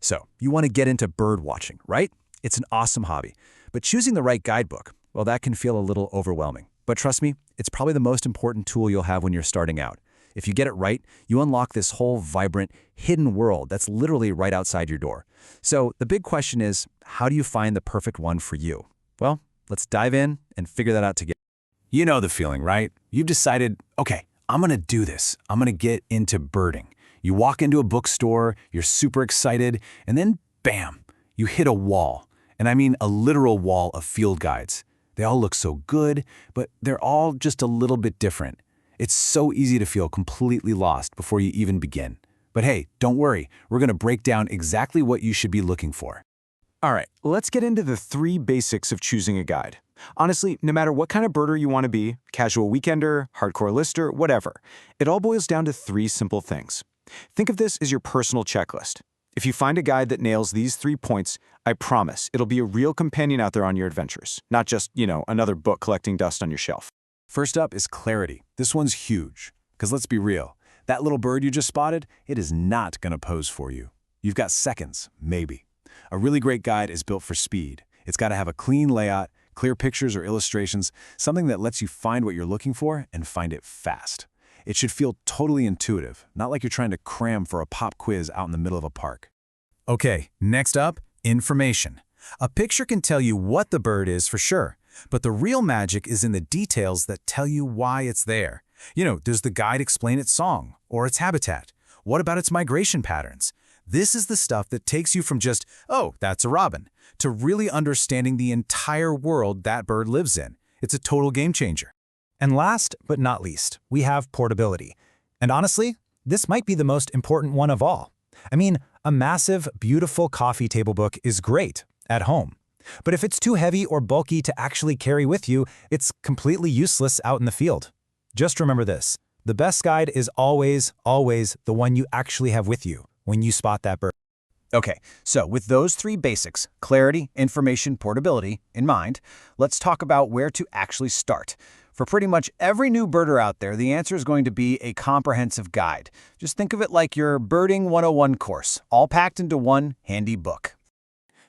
So, you want to get into bird watching, right? It's an awesome hobby. But choosing the right guidebook, well, that can feel a little overwhelming. But trust me, it's probably the most important tool you'll have when you're starting out. If you get it right, you unlock this whole vibrant, hidden world that's literally right outside your door. So the big question is, how do you find the perfect one for you? Well, let's dive in and figure that out together. You know the feeling, right? You've decided, okay, I'm gonna do this. I'm gonna get into birding. You walk into a bookstore, you're super excited, and then bam, you hit a wall. And I mean a literal wall of field guides. They all look so good, but they're all just a little bit different. It's so easy to feel completely lost before you even begin. But hey, don't worry, we're gonna break down exactly what you should be looking for. All right, let's get into the 3 basics of choosing a guide. Honestly, no matter what kind of birder you want to be, casual weekender, hardcore lister, whatever, it all boils down to 3 simple things. Think of this as your personal checklist. If you find a guide that nails these 3 points, I promise it'll be a real companion out there on your adventures, not just, another book collecting dust on your shelf. First up is clarity. This one's huge, because let's be real, that little bird you just spotted, it is not gonna pose for you. You've got seconds, maybe. A really great guide is built for speed. It's gotta have a clean layout, clear pictures or illustrations, something that lets you find what you're looking for and find it fast. It should feel totally intuitive, not like you're trying to cram for a pop quiz out in the middle of a park. Okay, next up, information. A picture can tell you what the bird is for sure, but the real magic is in the details that tell you why it's there. Does the guide explain its song or its habitat? What about its migration patterns? This is the stuff that takes you from just, oh, that's a robin, to really understanding the entire world that bird lives in. It's a total game changer. And last but not least, we have portability. And honestly, this might be the most important one of all. I mean, a massive, beautiful coffee table book is great at home. But if it's too heavy or bulky to actually carry with you, it's completely useless out in the field. Just remember this, the best guide is always, always the one you actually have with you when you spot that bird. Okay, so with those 3 basics, clarity, information, portability, in mind, let's talk about where to actually start. For pretty much every new birder out there, the answer is going to be a comprehensive guide. Just think of it like your Birding 101 course, all packed into one handy book.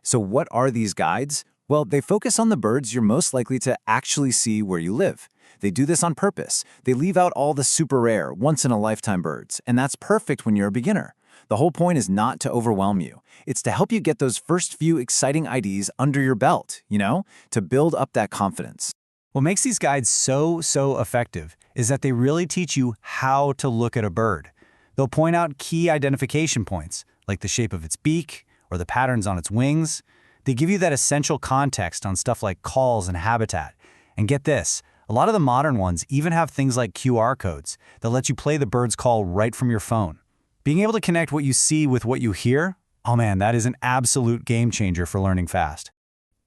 So what are these guides? Well, they focus on the birds you're most likely to actually see where you live. They do this on purpose. They leave out all the super rare, once-in-a-lifetime birds, and that's perfect when you're a beginner. The whole point is not to overwhelm you. It's to help you get those first few exciting IDs under your belt, to build up that confidence. What makes these guides so effective is that they really teach you how to look at a bird. They'll point out key identification points, like the shape of its beak or the patterns on its wings. They give you that essential context on stuff like calls and habitat. And get this, a lot of the modern ones even have things like QR codes that let you play the bird's call right from your phone. Being able to connect what you see with what you hear, oh man, that is an absolute game changer for learning fast.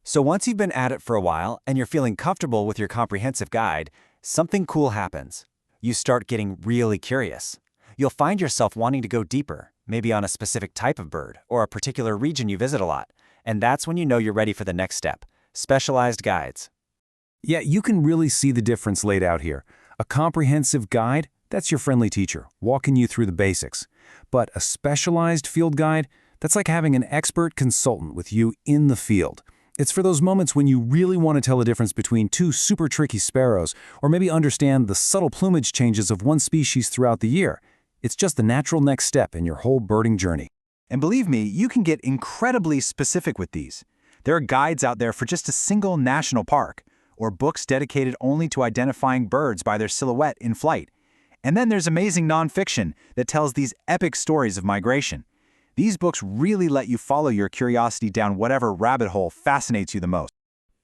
So once you've been at it for a while and you're feeling comfortable with your comprehensive guide, something cool happens. You start getting really curious. You'll find yourself wanting to go deeper, maybe on a specific type of bird or a particular region you visit a lot. And that's when you know you're ready for the next step, specialized guides. Yeah, you can really see the difference laid out here. A comprehensive guide, that's your friendly teacher, walking you through the basics. But a specialized field guide, that's like having an expert consultant with you in the field. It's for those moments when you really want to tell the difference between 2 super tricky sparrows, or maybe understand the subtle plumage changes of one species throughout the year. It's just the natural next step in your whole birding journey. And believe me, you can get incredibly specific with these. There are guides out there for just a single national park, or books dedicated only to identifying birds by their silhouette in flight. And then there's amazing nonfiction that tells these epic stories of migration. These books really let you follow your curiosity down whatever rabbit hole fascinates you the most.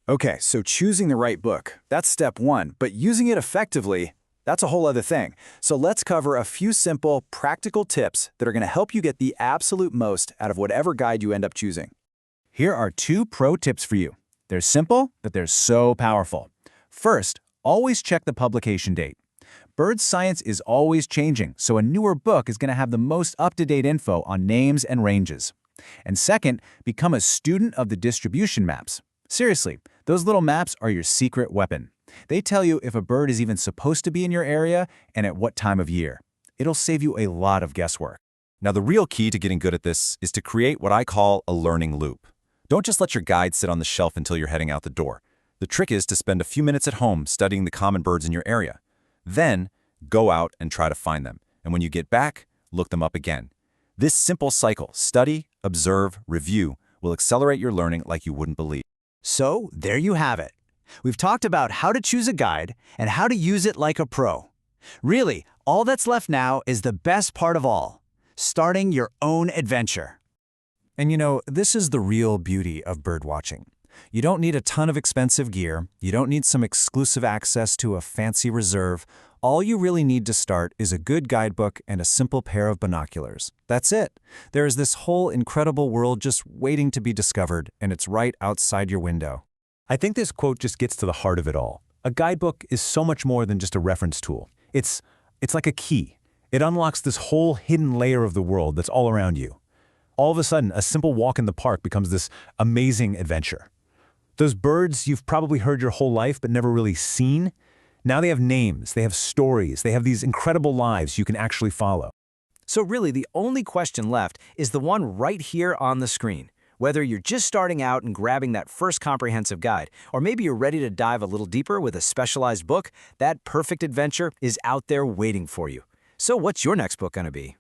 Okay, so choosing the right book, that's step 1, but using it effectively, that's a whole other thing. So let's cover a few simple, practical tips that are going to help you get the absolute most out of whatever guide you end up choosing. Here are 2 pro tips for you. They're simple, but they're so powerful. First, always check the publication date. Bird science is always changing, so a newer book is going to have the most up-to-date info on names and ranges. And second, become a student of the distribution maps. Seriously, those little maps are your secret weapon. They tell you if a bird is even supposed to be in your area and at what time of year. It'll save you a lot of guesswork. Now, the real key to getting good at this is to create what I call a learning loop. Don't just let your guide sit on the shelf until you're heading out the door. The trick is to spend a few minutes at home studying the common birds in your area. Then, go out and try to find them. And when you get back, look them up again. This simple cycle, study, observe, review, will accelerate your learning like you wouldn't believe. So, there you have it. We've talked about how to choose a guide and how to use it like a pro. Really, all that's left now is the best part of all, starting your own adventure. And you know, this is the real beauty of birdwatching. You don't need a ton of expensive gear, you don't need some exclusive access to a fancy reserve. All you really need to start is a good guidebook and a simple pair of binoculars. That's it. There is this whole incredible world just waiting to be discovered, and it's right outside your window. I think this quote just gets to the heart of it all. A guidebook is so much more than just a reference tool. It's like a key. It unlocks this whole hidden layer of the world that's all around you. All of a sudden, a simple walk in the park becomes this amazing adventure. Those birds you've probably heard your whole life but never really seen, now they have names, they have stories, they have these incredible lives you can actually follow. So really, the only question left is the one right here on the screen. Whether you're just starting out and grabbing that first comprehensive guide, or maybe you're ready to dive a little deeper with a specialized book, that perfect adventure is out there waiting for you. So what's your next book going to be?